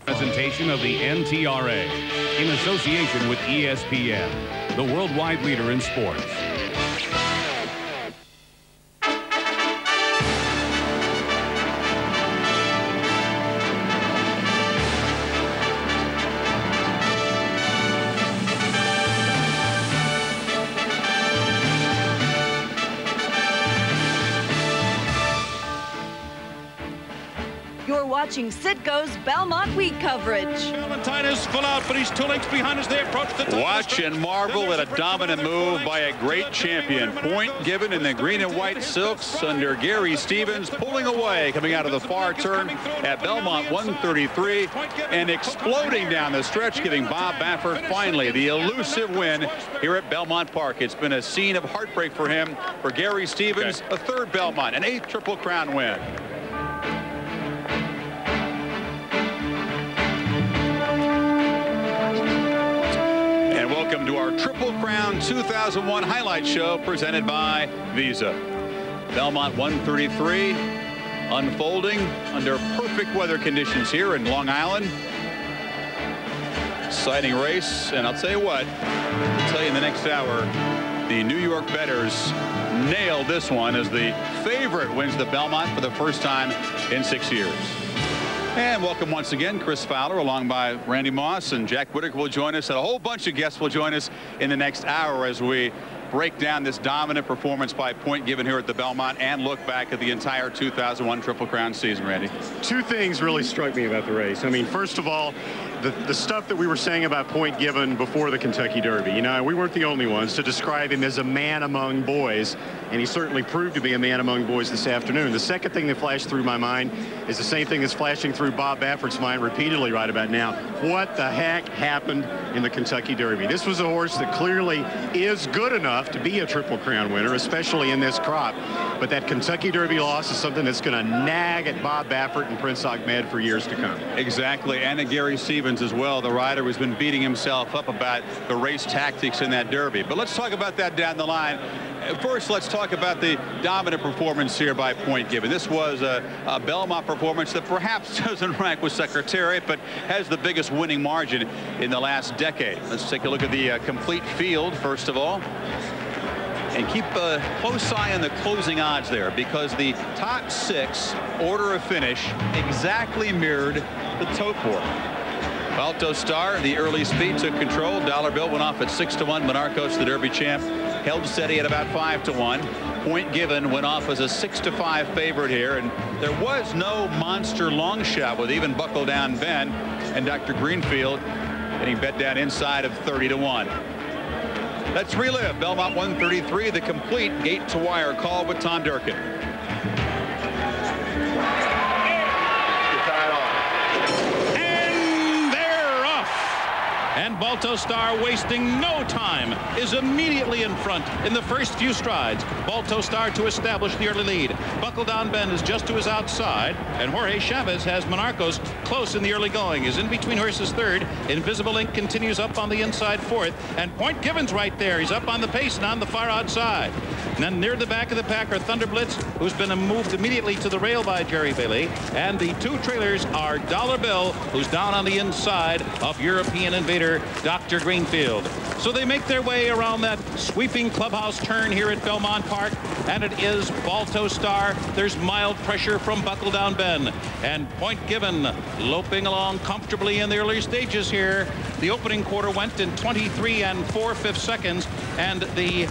Presentation of the NTRA in association with ESPN, the worldwide leader in sports. Watching Citgo's Belmont Week coverage. Valentine is full out, but he's 2 lengths behind as they approach the top. Watch and marvel at a dominant move by a great champion. Point given in the green and white silks under Gary Stevens, pulling away, coming out of the far turn at Belmont 133 and exploding down the stretch, giving Bob Baffert finally the elusive win here at Belmont Park. It's been a scene of heartbreak for him. For Gary Stevens, a third Belmont, an 8th Triple Crown win. Welcome to our Triple Crown 2001 highlight show presented by Visa. Belmont 133 unfolding under perfect weather conditions here in Long Island. Exciting race, and I'll tell you what, I'll tell you in the next hour, the New York bettors nailed this one as the favorite wins the Belmont for the first time in 6 years. And welcome once again, Chris Fowler, along by Randy Moss, and Jack Whitaker will join us, and a whole bunch of guests will join us in the next hour as we break down this dominant performance by Point given here at the Belmont and look back at the entire 2001 Triple Crown season. Randy, two things really struck me about the race. I mean, first of all, the stuff that we were saying about Point given before the Kentucky Derby. You know, we weren't the only ones to describe him as a man among boys, and he certainly proved to be a man among boys this afternoon. The second thing that flashed through my mind is the same thing that's flashing through Bob Baffert's mind repeatedly right about now. What the heck happened in the Kentucky Derby? This was a horse that clearly is good enough to be a Triple Crown winner, especially in this crop. But that Kentucky Derby loss is something that's going to nag at Bob Baffert and Prince Ahmed for years to come. Exactly, and at Gary Stevens as well, the rider who's been beating himself up about the race tactics in that Derby. But let's talk about that down the line. First, let's talk about the dominant performance here by Point given. This was a Belmont performance that perhaps doesn't rank with Secretariat, but has the biggest winning margin in the last decade. Let's take a look at the complete field, first of all. And keep a close eye on the closing odds there, because the top 6 order of finish exactly mirrored the tote board. Balto Star, the early speed, took control. Dollar Bill went off at 6-1. Monarchos, the Derby champ, held steady at about 5-1. Point given went off as a 6-5 favorite here, and there was no monster long shot with even Buckle Down Ben and Dr. Greenfield getting bet down inside of 30-1. Let's relive Belmont 133, the complete gate-to-wire call with Tom Durkin. And Balto Star, wasting no time, is immediately in front in the first few strides. Balto Star to establish the early lead. Buckle Down Ben is just to his outside, and Jorge Chavez has Monarchos close in the early going. Is in between horses third. Invisible Ink continues up on the inside fourth, and Point Given's right there. He's up on the pace and on the far outside. And then near the back of the pack are Thunder Blitz, who's been moved immediately to the rail by Jerry Bailey, and the two trailers are Dollar Bill, who's down on the inside of European Invader Dr. Greenfield. So they make their way around that sweeping clubhouse turn here at Belmont Park, and it is Balto Star. There's mild pressure from Buckle Down Ben, and Point Given loping along comfortably in the early stages here. The opening quarter went in 23 4/5 seconds, and the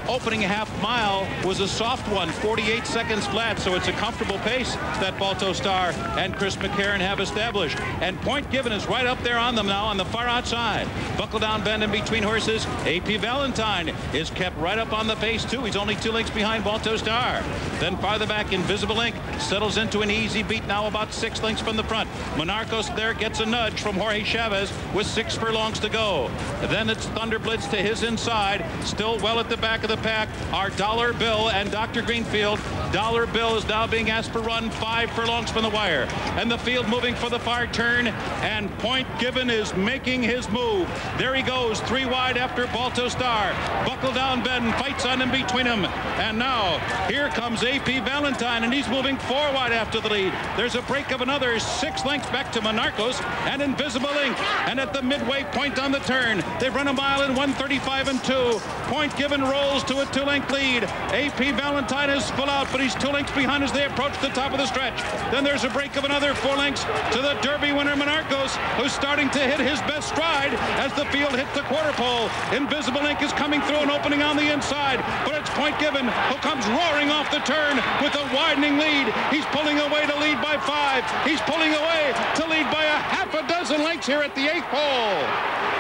opening half mile was a soft one, 48 seconds flat, so it's a comfortable pace that Balto Star and Chris McCarron have established. And Point Given is right up there on them now on the far outside. Buckle Down Ben in between horses. AP Valentine is kept right up on the pace too. He's only 2 lengths behind Balto Star. Then farther back, Invisible Ink settles into an easy beat now about 6 lengths from the front. Monarchos there gets a nudge from Jorge Chavez with 6 furlongs to go. Then it's Thunder Blitz to his inside, still well at the back back of the pack are Dollar Bill and Dr. Greenfield. Dollar Bill is now being asked to run 5 furlongs from the wire. And the field moving for the far turn. And Point Given is making his move. There he goes, 3 wide after Balto Star. Buckle Down Ben fights on in between him. And now here comes A.P. Valentine, and he's moving 4 wide after the lead. There's a break of another 6 lengths back to Monarchos and Invisible Ink. And at the midway point on the turn, they've run a mile in 1:35 and 2. Point Given rolls to a 2-length lead. A.P. Valentine is full out, but he's 2 lengths behind as they approach the top of the stretch. Then there's a break of another 4 lengths to the Derby winner Monarchos, who's starting to hit his best stride as the field hits the quarter pole. Invisible Ink is coming through and opening on the inside, but it's Point Given who comes roaring off the turn with a widening lead. He's pulling away to lead by 5. He's pulling away to lead by a half a dozen lengths here at the 8th hole.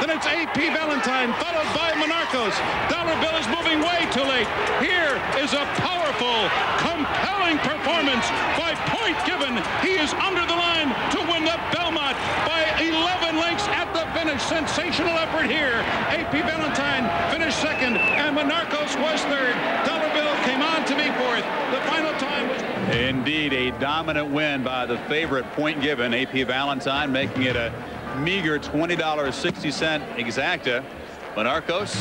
Then it's A.P. Valentine, followed by Monarchos. Dollar Bill is moving way too late. Here is a powerful, compelling performance by Point Given. He is under the line to win the Belmont by 11 lengths at the finish. Sensational effort here. A.P. Valentine finished 2nd, and Monarchos was 3rd. Dollar Bill came on to be 4th. The final time was... Indeed, a dominant win by the favorite Point Given, A.P. Valentine, making it a meager $20.60 exacta. Monarchos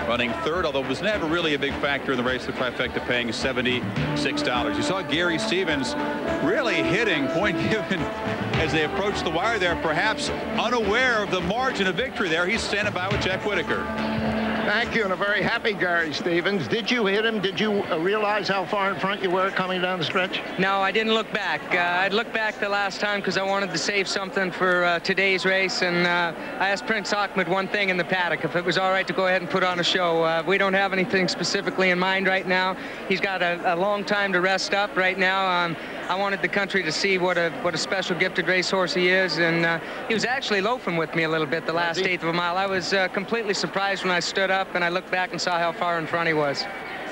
running 3rd, although it was never really a big factor in the race. The trifecta paying $76. You saw Gary Stevens really hitting Point Given as they approached the wire there, perhaps unaware of the margin of victory there. He's standing by with Jack Whitaker. Thank you, and a very happy Gary Stevens. Did you hit him? Did you realize how far in front you were coming down the stretch? No, I didn't look back. I'd looked back the last time because I wanted to save something for today's race, and I asked Prince Ahmed one thing in the paddock, if it was all right to go ahead and put on a show. We don't have anything specifically in mind right now. He's got a long time to rest up right now. I wanted the country to see what a special gifted racehorse he is, and he was actually loafing with me a little bit the last 1/8 of a mile. I was completely surprised when I stood up and I looked back and saw how far in front he was.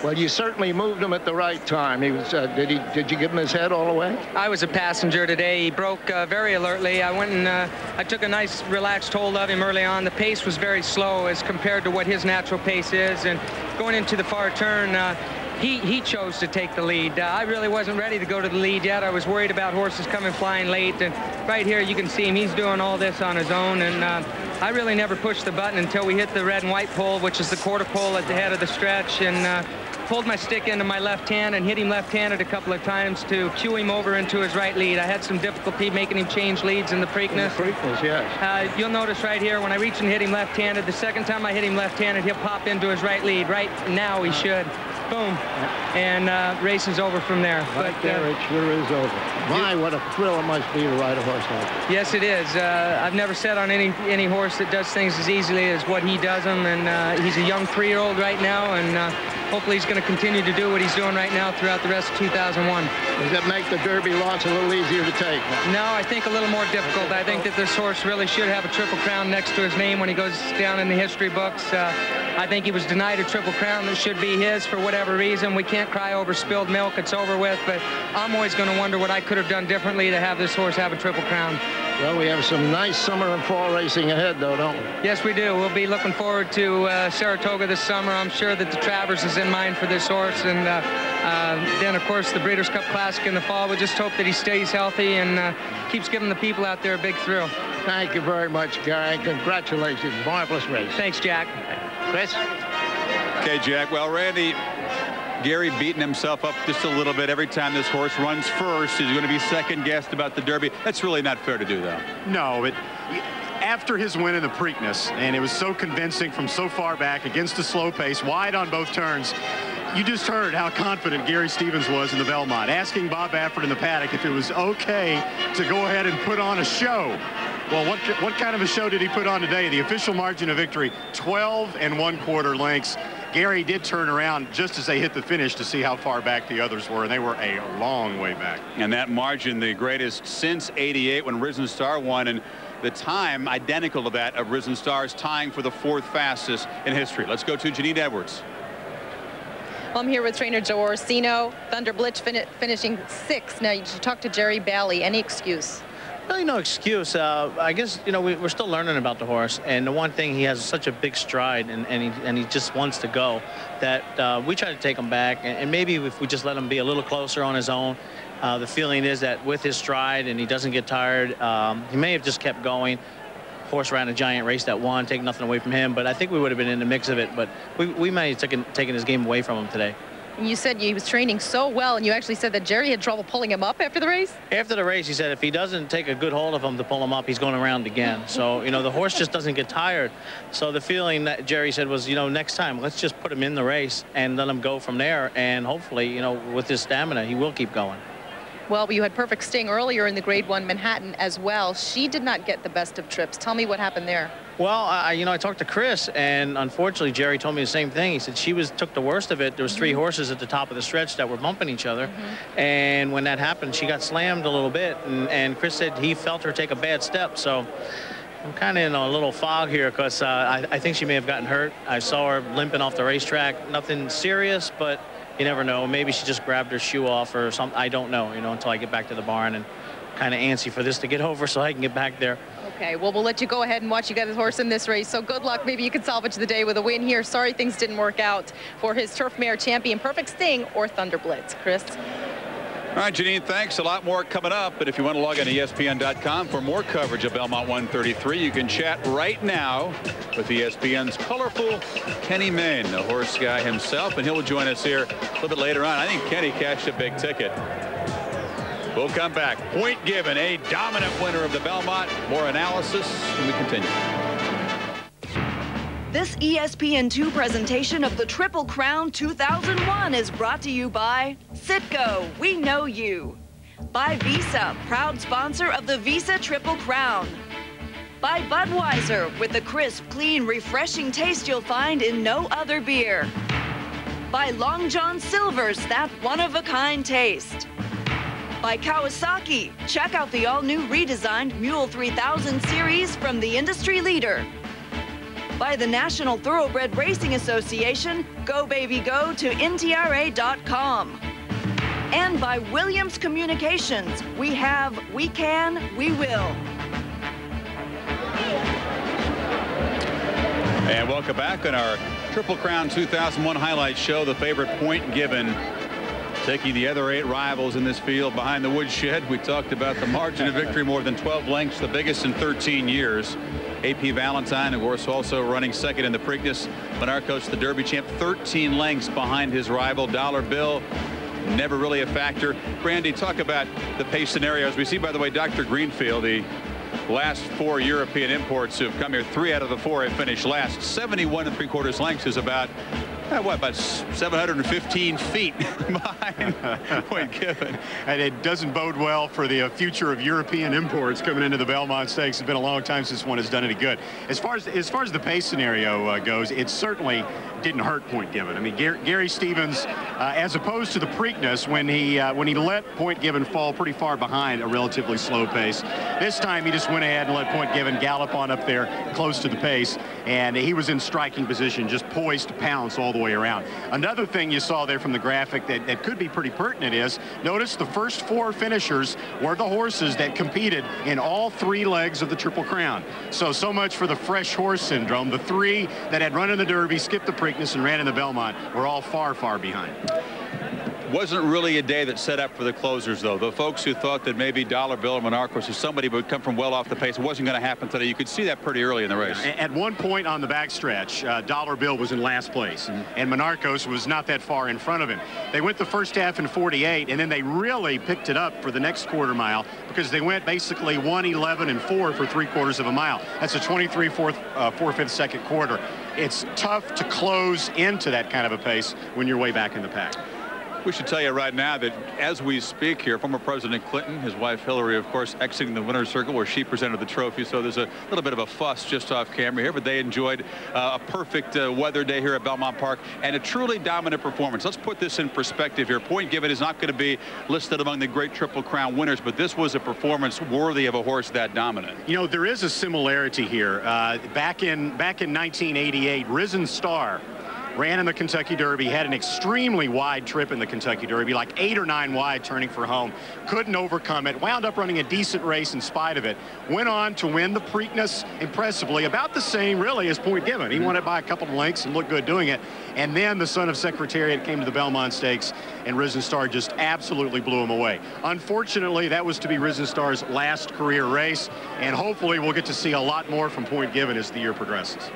Well, you certainly moved him at the right time. He was. Did you give him his head all the way? I was a passenger today. He broke very alertly. I went and I took a nice relaxed hold of him early on. The pace was very slow as compared to what his natural pace is, and going into the far turn, he chose to take the lead. I really wasn't ready to go to the lead yet. I was worried about horses coming flying late, and right here you can see him. He's doing all this on his own, and I really never pushed the button until we hit the red and white pole, which is the quarter pole at the head of the stretch, and pulled my stick into my left hand and hit him left-handed a couple of times to cue him over into his right lead. I had some difficulty making him change leads in the Preakness. Yes. You'll notice right here when I reach and hit him left-handed, the second time I hit him left-handed, he'll pop into his right lead. Right now he should. Boom. And race is over from there. Right there, it sure is over. My, what a thrill it must be to ride a horse like that. Yes, it is. I've never sat on any horse that does things as easily as what he does them, and he's a young 3-year-old right now, and hopefully he's going to continue to do what he's doing right now throughout the rest of 2001. Does that make the Derby loss a little easier to take? No, I think a little more difficult. I think that this horse really should have a Triple Crown next to his name when he goes down in the history books. I think he was denied a Triple Crown that should be his for whatever reason. We can't cry over spilled milk. It's over with, but I'm always going to wonder what I could have done differently to have this horse have a Triple Crown. Well, we have some nice summer and fall racing ahead, though, don't we? Yes, we do. We'll be looking forward to Saratoga this summer. I'm sure that the Travers is in mind for this horse, and then, of course, the Breeders' Cup Classic in the fall. We just hope that he stays healthy and keeps giving the people out there a big thrill. Thank you very much, Gary. Congratulations. Marvelous race. Thanks, Jack. Chris? Okay, Jack. Well, Randy, Gary beating himself up just a little bit every time this horse runs first. He's going to be second-guessed about the Derby. That's really not fair to do, though. No, but after his win in the Preakness, and it was so convincing from so far back against a slow pace, wide on both turns, you just heard how confident Gary Stevens was in the Belmont, asking Bob Baffert in the paddock if it was okay to go ahead and put on a show. Well, what kind of a show did he put on today? The official margin of victory, 12 1/4 lengths. Gary did turn around just as they hit the finish to see how far back the others were, and they were a long way back. And that margin, the greatest since '88 when Risen Star won, and the time identical to that of Risen Star's, tying for the 4th fastest in history. Let's go to Janine Edwards. Well, I'm here with trainer Joe Orsino. Thunder Blitz finishing 6th. Now, you talked to Jerry Bally. Any excuse? Really no excuse. I guess, you know, we're still learning about the horse. And the one thing, he has such a big stride, and he just wants to go, that we try to take him back. And maybe if we just let him be a little closer on his own, the feeling is that with his stride and he doesn't get tired, he may have just kept going. Horse ran a giant race that won, take nothing away from him. But I think we would have been in the mix of it. But we may have taken his game away from him today. You said he was training so well, and you actually said that Jerry had trouble pulling him up after the race? After the race, he said if he doesn't take a good hold of him to pull him up, he's going around again. So, you know, the horse just doesn't get tired. So the feeling that Jerry said was, you know, next time, let's just put him in the race and let him go from there. And hopefully, you know, with his stamina, he will keep going. Well, you had Perfect Sting earlier in the Grade 1 Manhattan as well. She did not get the best of trips. Tell me what happened there. Well, you know, I talked to Chris, and unfortunately, Jerry told me the same thing. He said she took the worst of it. There was 3 horses at the top of the stretch that were bumping each other. And when that happened, she got slammed a little bit. And Chris said he felt her take a bad step. So I'm kind of in a little fog here because I think she may have gotten hurt. I saw her limping off the racetrack. Nothing serious, but you never know. Maybe she just grabbed her shoe off or something. I don't know, you know, until I get back to the barn, and kind of antsy for this to get over so I can get back there. Okay, well, we'll let you go ahead and watch you get his horse in this race. So good luck. Maybe you can salvage the day with a win here. Sorry things didn't work out for his Turf Mare champion, Perfect Sting or Thunder Blitz. Chris? All right, Janine, thanks. A lot more coming up. But if you want to log on to ESPN.com for more coverage of Belmont 133, you can chat right now with ESPN's colorful Kenny Mayne, the horse guy himself, and he'll join us here a little bit later on. I think Kenny cashed a big ticket. We'll come back. Point Given, a dominant winner of the Belmont. More analysis when we continue. This ESPN2 presentation of the Triple Crown 2001 is brought to you by Citgo, we know you. By Visa, proud sponsor of the Visa Triple Crown. By Budweiser, with the crisp, clean, refreshing taste you'll find in no other beer. By Long John Silver's, that one-of-a-kind taste. By Kawasaki, check out the all-new redesigned Mule 3000 series from the industry leader. By the National Thoroughbred Racing Association, go baby go to NTRA.com. And by Williams Communications, we have, we can, we will. And welcome back on our Triple Crown 2001 highlight show. The favorite Point Given taking the other 8 rivals in this field behind the woodshed. We talked about the margin of victory, more than 12 lengths, the biggest in 13 years. AP Valentine, of course, also running second in the Preakness. Monarchos, the Derby champ, 13 lengths behind his rival. Dollar Bill, never really a factor. Brandy, talk about the pace scenarios. We see, by the way, Dr. Greenfield, the last 4 European imports who have come here, 3 out of the 4 have finished last. 71 3/4 lengths is about, about 715 feet behind Point Given. And it doesn't bode well for the future of European imports coming into the Belmont Stakes. It's been a long time since one has done any good. As far as the pace scenario goes, it certainly didn't hurt Point Given. I mean, Gary Stevens, as opposed to the Preakness, when he let Point Given fall pretty far behind a relatively slow pace, this time he just went ahead and let Point Given gallop on up there close to the pace, and he was in striking position, just poised to pounce all the way around. Another thing you saw there from the graphic that could be pretty pertinent is, notice the first 4 finishers were the horses that competed in all 3 legs of the Triple Crown. So much for the fresh horse syndrome. The 3 that had run in the Derby, skipped the Preakness, and ran in the Belmont were all far, far behind. Wasn't really a day that set up for the closers, though. The folks who thought that maybe Dollar Bill or Monarchos or somebody would come from well off the pace, it wasn't going to happen today. You could see that pretty early in the race. At one point on the backstretch, Dollar Bill was in last place, and Monarchos was not that far in front of him. They went the first half in 48, and then they really picked it up for the next quarter mile, because they went basically 1:11 and 4 for 3/4 of a mile. That's a 23 4/5 second quarter. It's tough to close into that kind of a pace when you're way back in the pack. We should tell you right now that as we speak here, former President Clinton, his wife Hillary, of course, exiting the winner's circle where she presented the trophy. So there's a little bit of a fuss just off camera here, but they enjoyed a perfect weather day here at Belmont Park and a truly dominant performance. Let's put this in perspective here. Point Given is not going to be listed among the great Triple Crown winners, but this was a performance worthy of a horse that dominant. You know, there is a similarity here. Back in 1988, Risen Star ran in the Kentucky Derby, had an extremely wide trip in the Kentucky Derby, like 8 or 9 wide turning for home. Couldn't overcome it. Wound up running a decent race in spite of it. Went on to win the Preakness impressively, about the same really as Point Given. He won it by a couple of lengths and looked good doing it. And then the son of Secretariat came to the Belmont Stakes, and Risen Star just absolutely blew him away. Unfortunately, that was to be Risen Star's last career race, and hopefully we'll get to see a lot more from Point Given as the year progresses.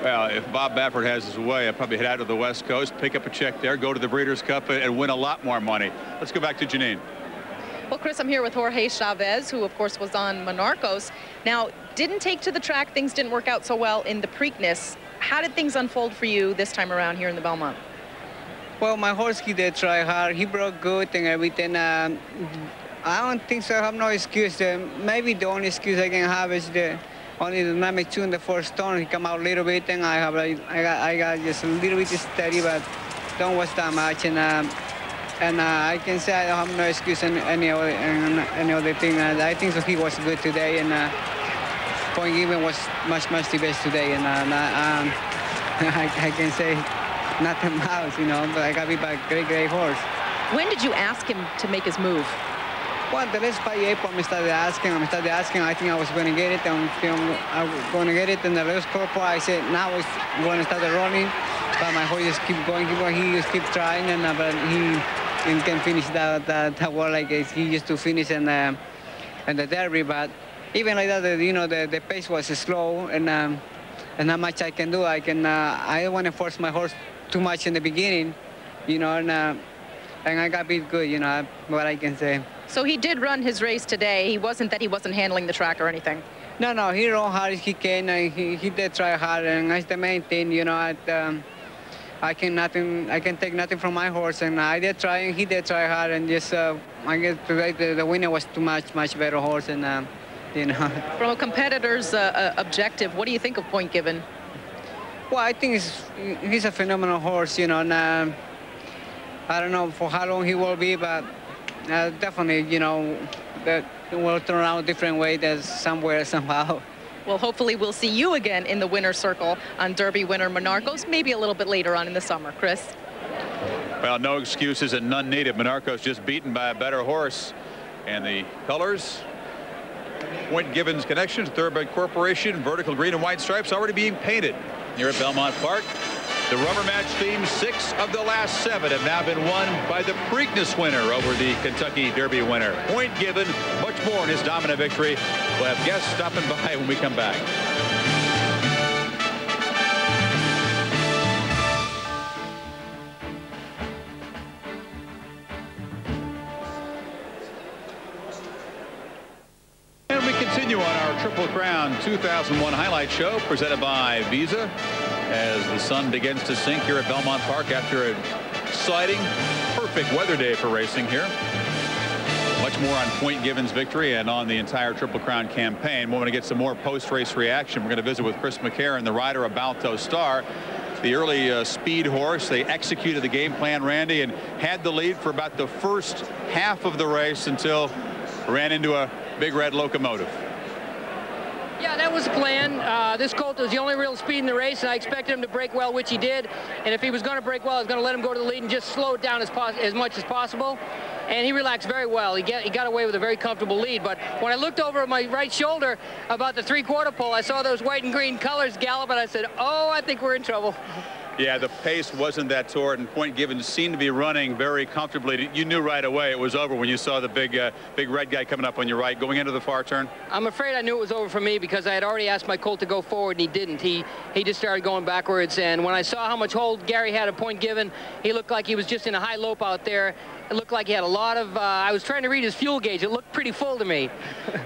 Well, if Bob Baffert has his way, I'd probably head out to the West Coast, pick up a check there, go to the Breeders' Cup, and win a lot more money. Let's go back to Janine. Well, Chris, I'm here with Jorge Chavez, who, of course, was on Monarcos. Now, didn't take to the track. Things didn't work out so well in the Preakness. How did things unfold for you this time around here in the Belmont? Well, my horse, he did try hard. He broke good and everything. I don't think so. I have no excuse. Maybe the only excuse I can have is only the number 2 in the first turn. He come out a little bit, and I got just a little bit steady, but don't watch that much. And I can say I don't have no excuse in any other thing. I think so he was good today, and Point Given was much the best today. And I can say nothing else, you know. But I got beat by a great horse. When did you ask him to make his move? Well, the last 5 April, I started asking. I think I was going to get it. I was going to get it. And the last couple, I said, now it's going to start rolling. But my horse just keep going. He just keep trying, and but he can finish that well like he used to finish in the Derby. But even like that, you know, the pace was slow, and not much I can do. I don't want to force my horse too much in the beginning, you know, and I got beat good, you know, what I can say. So he did run his race today. He wasn't handling the track or anything. No, he ran hard as he can. He did try hard, and that's the main thing, you know. I can take nothing from my horse, and I did try, and he did try hard, and just I guess today the winner was too much better horse, and you know. From a competitor's objective, what do you think of Point Given? Well, I think he's a phenomenal horse, you know, and I don't know for how long he will be, but definitely, you know, that will turn around a different way. There's somewhere, somehow. Well, hopefully we'll see you again in the winner's circle on Derby winner Monarcos, maybe a little bit later on in the summer. Chris? Well, no excuses and none needed. Monarcos just beaten by a better horse. And the colors, Point Given's connection to Thoroughbred Corporation, vertical green and white stripes already being painted here at Belmont Park. The rubber match theme, 6 of the last 7 have now been won by the Preakness winner over the Kentucky Derby winner. Point Given, much more in his dominant victory. We'll have guests stopping by when we come back. And we continue on our Triple Crown 2001 highlight show presented by Visa, as the sun begins to sink here at Belmont Park after an exciting, perfect weather day for racing here. Much more on Point Given's victory and on the entire Triple Crown campaign. We're going to get some more post-race reaction. We're going to visit with Chris McCarron, the rider of Balto Star, the early speed horse. They executed the game plan, Randy, and had the lead for about the first half of the race until ran into a big red locomotive. Yeah, that was the plan. This colt was the only real speed in the race, and I expected him to break well, which he did. And if he was going to break well, I was going to let him go to the lead and just slow it down as much as possible. And he relaxed very well. He got away with a very comfortable lead. But when I looked over at my right shoulder about the 3/4 pole, I saw those white and green colors gallop, and I said, oh, I think we're in trouble. Yeah, the pace wasn't that toward, and Point Given seemed to be running very comfortably. You knew right away it was over when you saw the big red guy coming up on your right, going into the far turn? I'm afraid I knew it was over for me because I had already asked my colt to go forward, and he didn't. He just started going backwards, and when I saw how much hold Gary had at Point Given, he looked like he was just in a high lope out there. It looked like he had a lot of, I was trying to read his fuel gauge. It looked pretty full to me.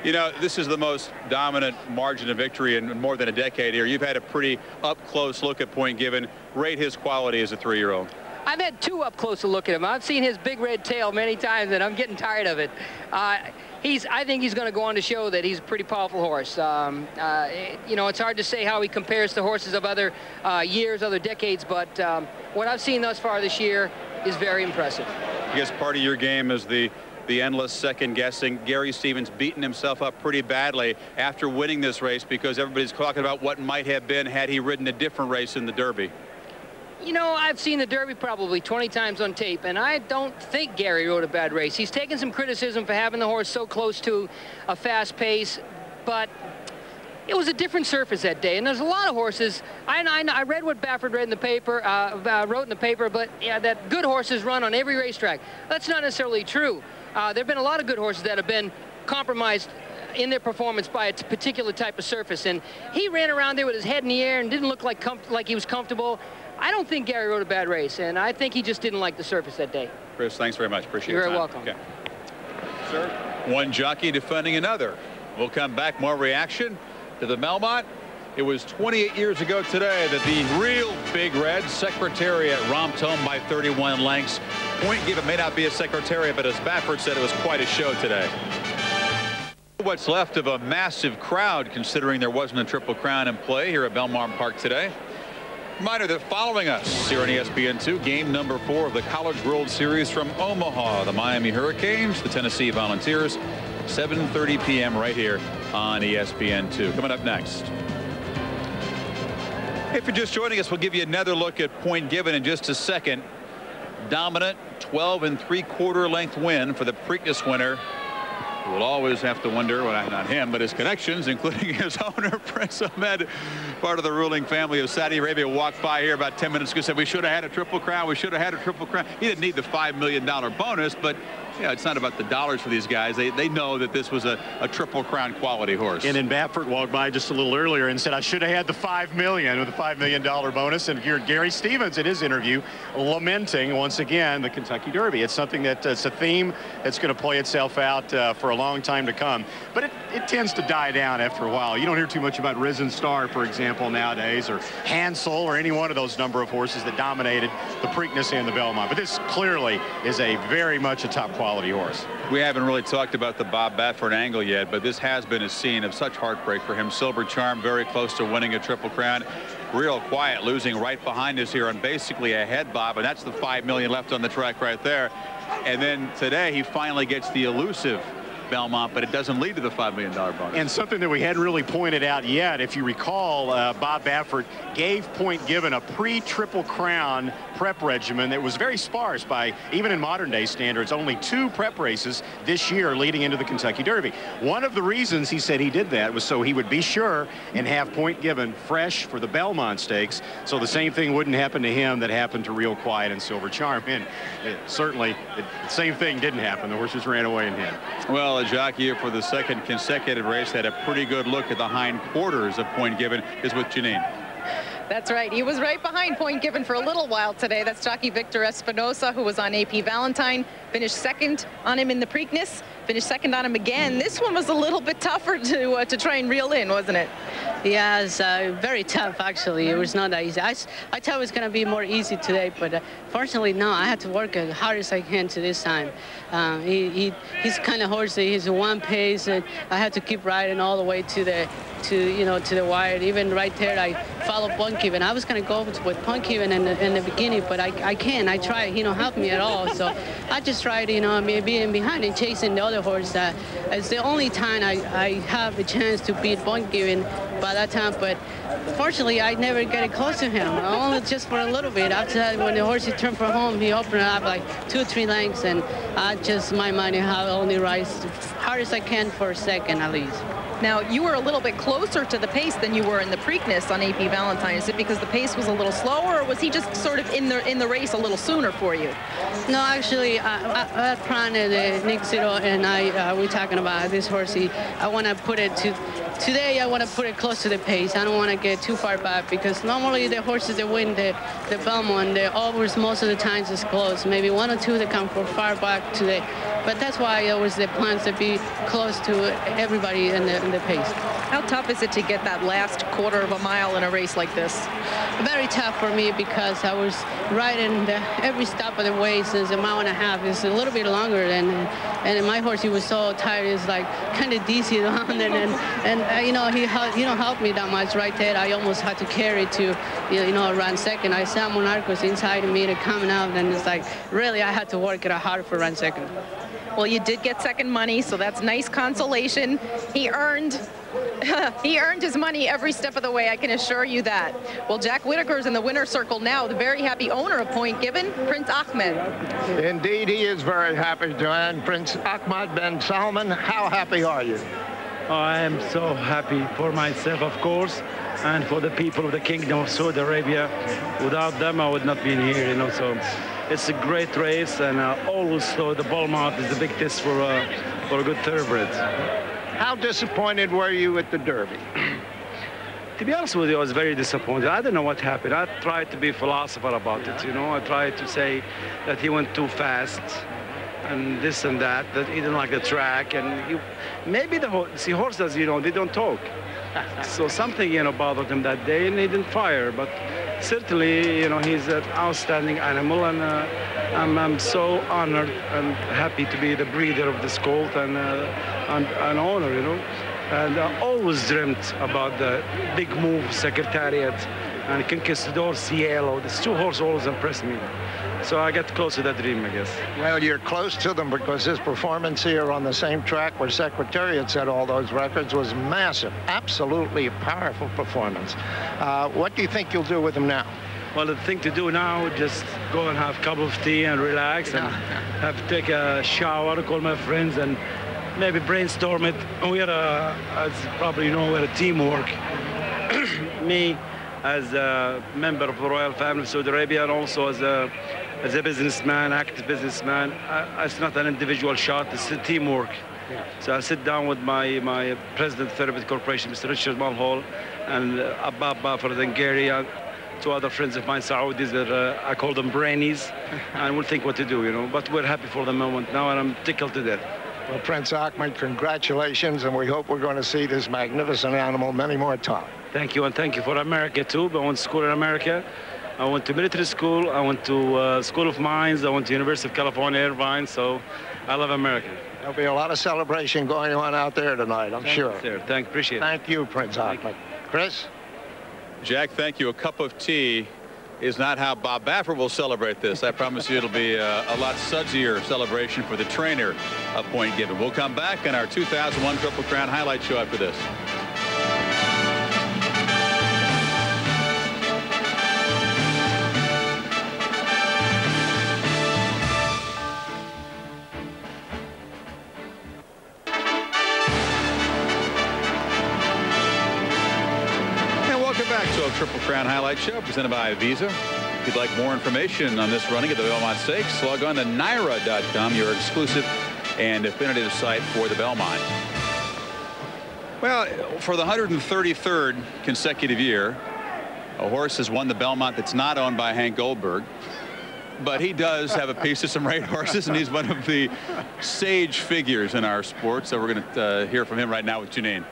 You know, this is the most dominant margin of victory in more than a decade here. You've had a pretty up-close look at Point Given. Rate his quality as a 3-year-old. I've had 2 up-close to look at him. I've seen his big red tail many times, and I'm getting tired of it. I think he's going to go on to show that he's a pretty powerful horse. You know, it's hard to say how he compares to horses of other years, other decades, but what I've seen thus far this year is very impressive. I guess part of your game is the endless second guessing. Gary Stevens beating himself up pretty badly after winning this race because everybody's talking about what might have been had he ridden a different race in the Derby. You know, I've seen the Derby probably 20 times on tape, and I don't think Gary rode a bad race. He's taken some criticism for having the horse so close to a fast pace, but it was a different surface that day, and there's a lot of horses. I read what Baffert read in the paper, wrote in the paper, but yeah, that good horses run on every racetrack. That's not necessarily true. There have been a lot of good horses that have been compromised in their performance by a particular type of surface, and he ran around there with his head in the air and didn't look like he was comfortable. I don't think Gary rode a bad race, and I think he just didn't like the surface that day. Chris, thanks very much. Appreciate it. You're very welcome. Okay. Sir, one jockey defending another. We'll come back. More reaction to the Belmont. It was 28 years ago today that the real Big Red Secretariat romped home by 31 lengths. Point given may not be a Secretariat, but as Baffert said, it was quite a show today. What's left of a massive crowd, considering there wasn't a Triple Crown in play here at Belmont Park today. Reminder that following us here on ESPN2, game number 4 of the College World Series from Omaha, the Miami Hurricanes, the Tennessee Volunteers, 7:30 p.m. right here on ESPN2. Coming up next. If you're just joining us, we'll give you another look at point given in just a second. Dominant 12 3/4 length win for the Preakness winner. We'll always have to wonder, well, not him, but his connections, including his owner, Prince Ahmed, part of the ruling family of Saudi Arabia, walked by here about 10 minutes ago, said we should have had a Triple Crown. We should have had a Triple Crown. He didn't need the $5 million bonus, but yeah, it's not about the dollars for these guys. They know that this was a Triple Crown quality horse. And then Baffert walked by just a little earlier and said, I should have had the $5 million with a $5 million bonus. And here Gary Stevens in his interview lamenting once again the Kentucky Derby. It's something that it's a theme that's going to play itself out for a long time to come. But it tends to die down after a while. You don't hear too much about Risen Star, for example, nowadays, or Hansel, or any one of those number of horses that dominated the Preakness and the Belmont. But this clearly is a very much a top quality horse. We haven't really talked about the Bob Baffert angle yet, but this has been a scene of such heartbreak for him. Silver Charm very close to winning a Triple Crown. Real quiet, losing right behind us here on basically a head bob, and that's the $5 million left on the track right there. And then today he finally gets the elusive Belmont, but it doesn't lead to the $5 million bonus. And something that we hadn't really pointed out yet, if you recall, Bob Baffert gave Point Given a pre-Triple Crown prep regimen that was very sparse by even in modern day standards. Only 2 prep races this year leading into the Kentucky Derby. One of the reasons he said he did that was so he would be sure and have Point Given fresh for the Belmont Stakes, so the same thing wouldn't happen to him that happened to Real Quiet and Silver Charm. And certainly the same thing didn't happen. The horses ran away and hid. Well, a jockey here for the second consecutive race had a pretty good look at the hind quarters of Point Given is with Janine. That's right. He was right behind Point Given for a little while today. That's jockey Victor Espinosa, who was on AP Valentine, finished second on him in the Preakness, finished second on him again. This one was a little bit tougher to try and reel in, wasn't it? Yeah, it's very tough, actually. It was not that easy. I thought it was going to be more easy today, but fortunately, no. I had to work as hard as I can to this time. He's kind of horse. He's one pace, and I had to keep riding all the way to the wire. Even right there, I followed Point Given. I was going to go with Point Given in the beginning, but I can't. I tried. He don't help me at all. So I just tried, being behind and chasing the other horse. It's the only time I have a chance to beat Point Given by that time. But fortunately, I never get close to him. Only just for a little bit. After that, when the horse turned for home, he opened up like 2 or 3 lengths, and I just my money how only rise as hard as I can for a second at least. Now, you were a little bit closer to the pace than you were in the Preakness on AP Valentine. Is it because the pace was a little slower, or was he just sort of in the race a little sooner for you? No, actually, Nick Zito and I, we're talking about this horse. I want to put it to today. I want to put it close to the pace. I don't want to get too far back, because normally the horses that win the Belmont, they always most of the times is close. Maybe 1 or 2 that come from far back today. But that's why it was the plans to be close to everybody in the pace. How tough is it to get that last quarter of a mile in a race like this? Very tough for me, because I was riding every stop of the way since a mile and a half. It's a little bit longer, and my horse, he was so tired. It's like kind of dizzy around, and he don't help me that much right there. I almost had to carry to run second. I saw Monarcos inside me to coming out, and it's like really I had to work it hard for run second. Well, you did get second money, so that's nice consolation. He earned his money every step of the way, I can assure you that. Well, Jack Whitaker's in the winner's circle now, the very happy owner of Point Given, Prince Ahmed. Indeed, he is very happy, Joanne. Prince Ahmed bin Salman, how happy are you? Oh, I am so happy for myself, of course, and for the people of the Kingdom of Saudi Arabia. Without them, I would not be here, you know, so it's a great race, and also the Belmont is a big test for a good thoroughbred. How disappointed were you at the Derby? To be honest with you, I was very disappointed. I don't know what happened. I tried to be a philosopher about it, you know. I tried to say that he went too fast and this and that he didn't like the track. And maybe horses, you know, they don't talk. So something, you know, bothered him that day, and he didn't fire. But certainly, you know, he's an outstanding animal, and I'm so honored and happy to be the breeder of this colt and an owner, you know. And I always dreamt about the big move, Secretariat, and Conquistador Cielo. These two horses always impressed me. So I got close to that dream, I guess. Well, you're close to them because his performance here on the same track where Secretariat set all those records was massive. Absolutely a powerful performance. What do you think you'll do with him now? Well, the thing to do now is just go and have a cup of tea and relax and take a shower, call my friends, and maybe brainstorm it. We're as probably you know, we're a teamwork. Me as a member of the royal family of Saudi Arabia, and also as a businessman, active businessman. It's not an individual shot, it's a teamwork. Yeah. So I sit down with my president of Thoroughbred Corporation, Mr. Richard Mulhall, and Abab Bafard and Gary, and two other friends of mine, Saudis, that I call them brainies, and we'll think what to do, you know. But we're happy for the moment now, and I'm tickled to death. Well, Prince Ahmed, congratulations, and we hope we're going to see this magnificent animal many more times. Thank you, and thank you for America, too. I went to school in America. I went to military school. I went to School of Mines. I went to University of California, Irvine. So I love America. There'll be a lot of celebration going on out there tonight, I'm sure. Appreciate it. Thank you, Prince Ahmed. Chris? Jack, thank you. A cup of tea is not how Bob Baffert will celebrate this. I promise you it'll be a lot sudzier celebration for the trainer of Point Given. We'll come back in our 2001 Triple Crown highlight show after this. Triple Crown Highlight Show presented by Visa. If you'd like more information on this running at the Belmont Stakes, log on to NYRA.com, your exclusive and definitive site for the Belmont. Well, for the 133rd consecutive year, a horse has won the Belmont that's not owned by Hank Goldberg. But he does have a piece of some great horses, and he's one of the sage figures in our sport. So we're going to hear from him right now with Janine.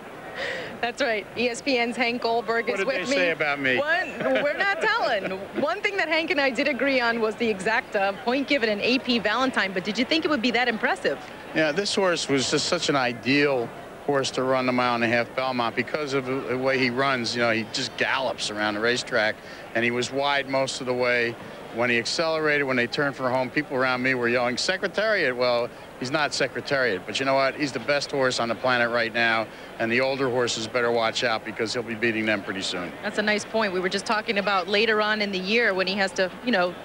That's right. ESPN's Hank Goldberg is with me. What did they say about me? We're not telling. One thing that Hank and I did agree on was the exact Point Given and AP Valentine, but did you think it would be that impressive? Yeah, this horse was just such an ideal horse to run the mile-and-a-half Belmont because of the way he runs. You know, he just gallops around the racetrack, and he was wide most of the way. When he accelerated, when they turned for home, people around me were yelling, Secretariat. Well, he's not Secretariat, but you know what? He's the best horse on the planet right now, and the older horses better watch out because he'll be beating them pretty soon. That's a nice point. We were just talking about later on in the year when he has to, you know,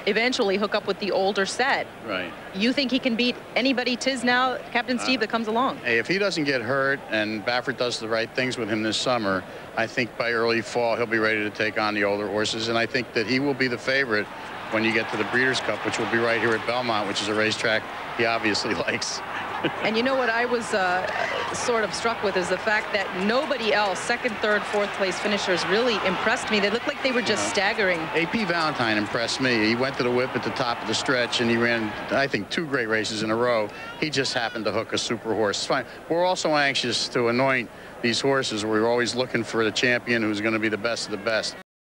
eventually hook up with the older set. Right. You think he can beat anybody now, Captain Steve, that comes along? Hey, if he doesn't get hurt and Baffert does the right things with him this summer, I think by early fall he'll be ready to take on the older horses, and I think that he will be the favorite when you get to the Breeders' Cup, which will be right here at Belmont, which is a racetrack he obviously likes. And you know what I was sort of struck with is the fact that nobody else, second, third, fourth place finishers, really impressed me. They looked like they were just staggering. AP Valentine impressed me. He went to the whip at the top of the stretch, and he ran, I think, 2 great races in a row. He just happened to hook a super horse. It's fine. We're also anxious to anoint these horses. We're always looking for the champion who's going to be the best of the best.